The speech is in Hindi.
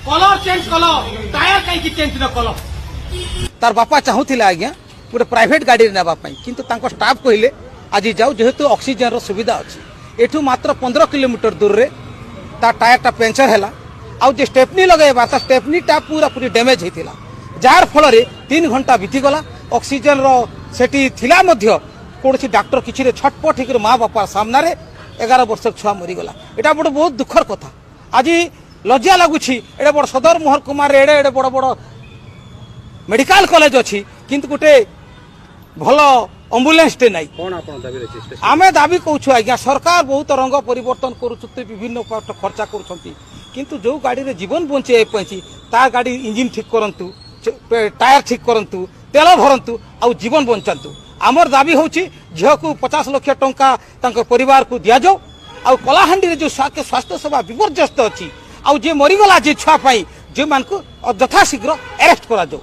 कलर चेंज कल टायर कहीं चेंज न कल तार बापा चाहूला आज्ञा गोटे प्राइवेट गाड़ी नापी किंतु स्टाफ कहले आज जाऊ जेहेतु ऑक्सीजन सुविधा अच्छी एठू मात्र 15 किलोमीटर दूर रे तार टायर पंचर है आउ जे स्टेपनी लगेबा ता स्टेपनी टा पूरा पूरी डैमेज होता जार फल 3 घंटा बीतीगला ऑक्सीजन सेठी थिला मध्य कौन डाक्टर किसी छटपट होकर माँ बापा सामने 11 वर्ष छुआ मरीगला यहाँ गोटे बहुत दुखर कथा आज लज्जा लगुच एडे बड़ सदर मोहर कुमार एडे एडे बड़ बड़ मेडिकल कॉलेज अच्छी किंतु गोटे भल एम्बुलेंस टे नाई आमे दाबी कहूँ आज्ञा सरकार बहुत रंग परिवर्तन करुँच विभिन्न खर्चा करुँच जो गाड़ी रे जीवन बंचे तार गाड़ी इंजिन ठीक करंतु टायर ठीक करंतु तेल भरंतु आउ जीवन बंचातु आमर दाबी हूँ झील को 50 लाख टंका परिवार को दि जाऊ आउ कलाहांडी जो स्वास्थ्य सेवा विपर्यस्त अच्छी आउ जे मरीगला जे छुआ जो मान को यथाशीघ्र अरेस्ट करा जाऊ।